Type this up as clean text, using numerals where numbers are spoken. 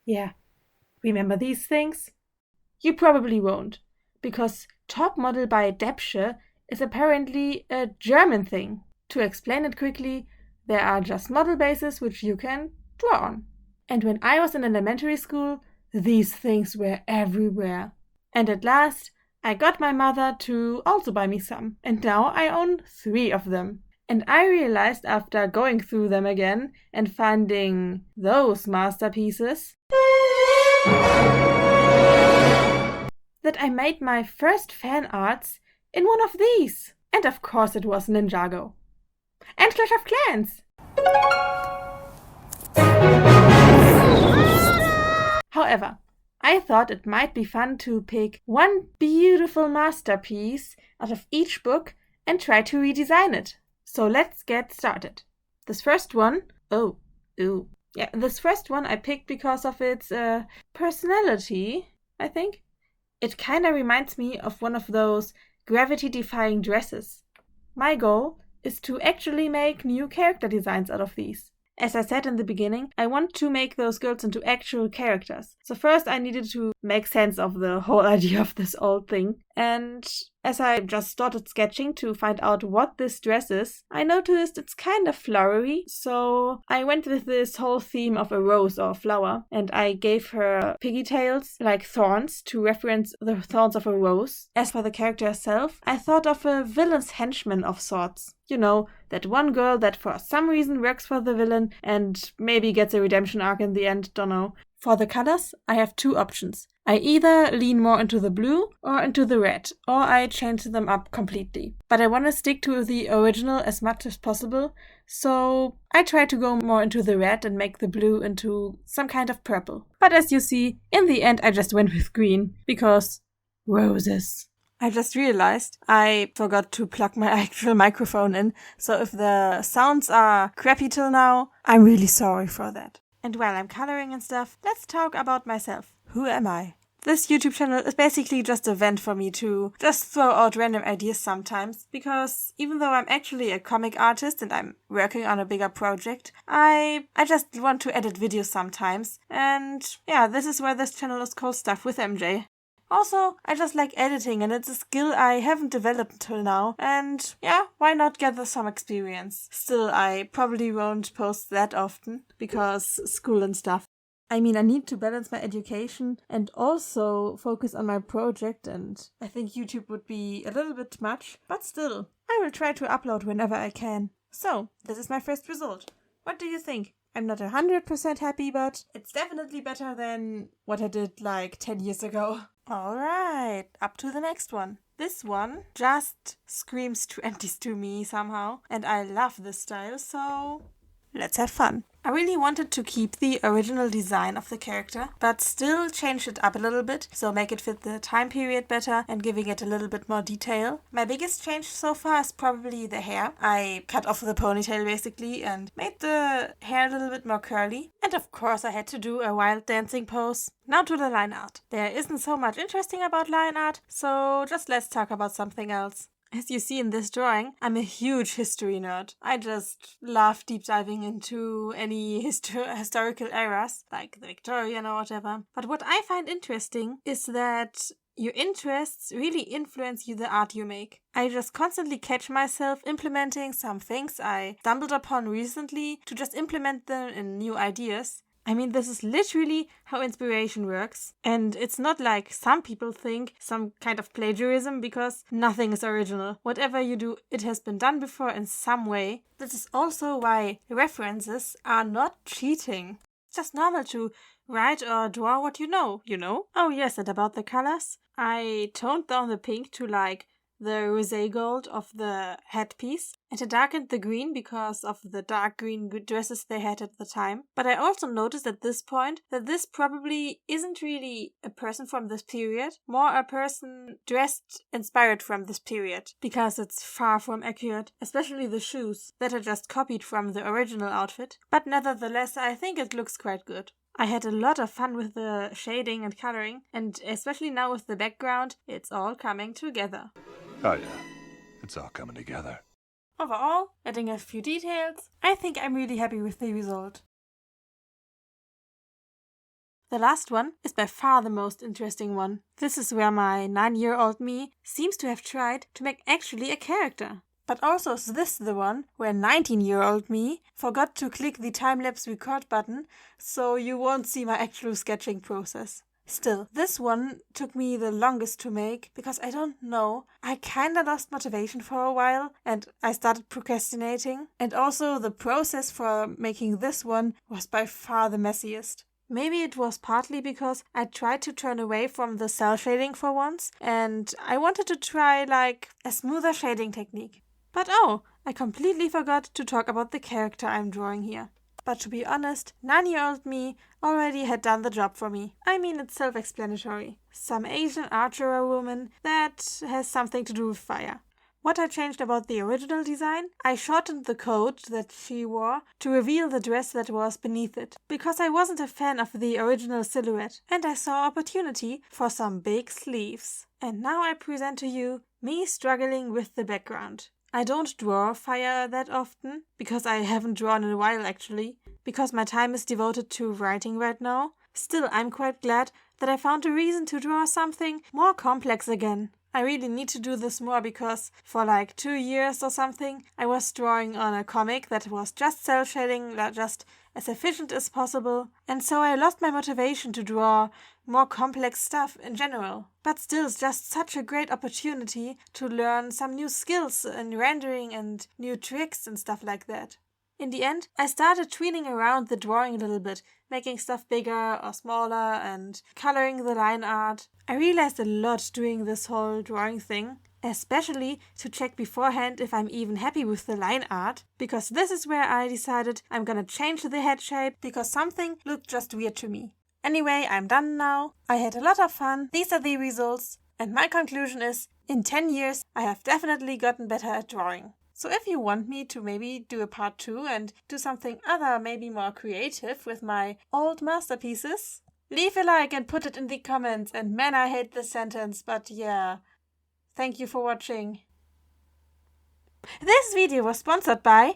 Yeah, remember these things? You probably won't, because Topmodel by Debsche is apparently a German thing. To explain it quickly, there are just model bases which you can draw on. And when I was in elementary school, these things were everywhere. And at last, I got my mother to also buy me some, and now I own 3 of them. And I realized after going through them again and finding those masterpieces that I made my first fan arts in one of these. And of course it was Ninjago. And Clash of Clans! However, I thought it might be fun to pick one beautiful masterpiece out of each book and try to redesign it. So let's get started. This first one, this first one I picked because of its personality, I think. It kinda reminds me of one of those gravity-defying dresses. My goal is to actually make new character designs out of these. As I said in the beginning, I want to make those girls into actual characters. So first I needed to make sense of the whole idea of this old thing. And as I just started sketching to find out what this dress is, I noticed it's kind of flowery. So I went with this whole theme of a rose or a flower. And I gave her pigtails, like thorns, to reference the thorns of a rose. As for the character herself, I thought of a villain's henchman of sorts. You know, that one girl that for some reason works for the villain and maybe gets a redemption arc in the end, don't know. For the colors, I have 2 options. I either lean more into the blue or into the red, or I change them up completely. But I want to stick to the original as much as possible, so I try to go more into the red and make the blue into some kind of purple. But as you see, in the end I just went with green, because roses. I just realized I forgot to plug my actual microphone in, so if the sounds are crappy till now, I'm really sorry for that. And while I'm coloring and stuff, let's talk about myself. Who am I? This YouTube channel is basically just a vent for me to just throw out random ideas sometimes, because even though I'm actually a comic artist and I'm working on a bigger project, I just want to edit videos sometimes, and yeah, this is why this channel is called Stuff with MJ. Also, I just like editing and it's a skill I haven't developed until now, and yeah, why not gather some experience? Still, I probably won't post that often, because school and stuff. I mean, I need to balance my education and also focus on my project, and I think YouTube would be a little bit much, but still, I will try to upload whenever I can. So, this is my first result. What do you think? I'm not 100% happy, but it's definitely better than what I did like 10 years ago. Alright, up to the next one. This one just screams 20s to me somehow, and I love this style, so let's have fun. I really wanted to keep the original design of the character, but still change it up a little bit, so make it fit the time period better and giving it a little bit more detail. My biggest change so far is probably the hair. I cut off the ponytail basically and made the hair a little bit more curly. And of course I had to do a wild dancing pose. Now to the line art. There isn't so much interesting about line art, so just let's talk about something else. As you see in this drawing, I'm a huge history nerd. I just love deep diving into any historical eras, like the Victorian or whatever. But what I find interesting is that your interests really influence the art you make. I just constantly catch myself implementing some things I stumbled upon recently to just implement them in new ideas. I mean, this is literally how inspiration works, and it's not like some people think some kind of plagiarism, because nothing is original. Whatever you do, it has been done before in some way. This is also why references are not cheating. It's just normal to write or draw what you know, you know? Oh yes, and about the colors, I toned down the pink to like the rosé gold of the headpiece, and I darkened the green because of the dark green dresses they had at the time. But I also noticed at this point that this probably isn't really a person from this period, more a person dressed inspired from this period, because it's far from accurate, especially the shoes that are just copied from the original outfit. But nevertheless, I think it looks quite good. I had a lot of fun with the shading and coloring, and especially now with the background, it's all coming together. Oh yeah, it's all coming together. Overall, adding a few details, I think I'm really happy with the result. The last one is by far the most interesting one. This is where my 9-year-old me seems to have tried to make actually a character. But also is this the one where 19-year-old me forgot to click the time-lapse record button, so you won't see my actual sketching process. Still, this one took me the longest to make because I don't know, I kinda lost motivation for a while and I started procrastinating. And also the process for making this one was by far the messiest. Maybe it was partly because I tried to turn away from the cell shading for once and I wanted to try like a smoother shading technique. But oh, I completely forgot to talk about the character I'm drawing here. But to be honest, 9-year-old me already had done the job for me. I mean, it's self-explanatory. Some Asian archer woman that has something to do with fire. What I changed about the original design? I shortened the coat that she wore to reveal the dress that was beneath it, because I wasn't a fan of the original silhouette, and I saw opportunity for some big sleeves. And now I present to you me struggling with the background. I don't draw fire that often, because I haven't drawn in a while actually, because my time is devoted to writing right now. Still, I'm quite glad that I found a reason to draw something more complex again. I really need to do this more because for like 2 years or something, I was drawing on a comic that was just cel shading, just as efficient as possible, and so I lost my motivation to draw more complex stuff in general. But still, it's just such a great opportunity to learn some new skills in rendering and new tricks and stuff like that. In the end, I started tweening around the drawing a little bit, making stuff bigger or smaller and coloring the line art. I realized a lot doing this whole drawing thing, especially to check beforehand if I'm even happy with the line art, because this is where I decided I'm gonna change the head shape because something looked just weird to me. Anyway, I'm done now. I had a lot of fun. These are the results. And my conclusion is, in 10 years, I have definitely gotten better at drawing. So if you want me to maybe do a part 2 and do something other, maybe more creative with my old masterpieces, leave a like and put it in the comments. And man, I hate this sentence, but yeah. Thank you for watching. This video was sponsored by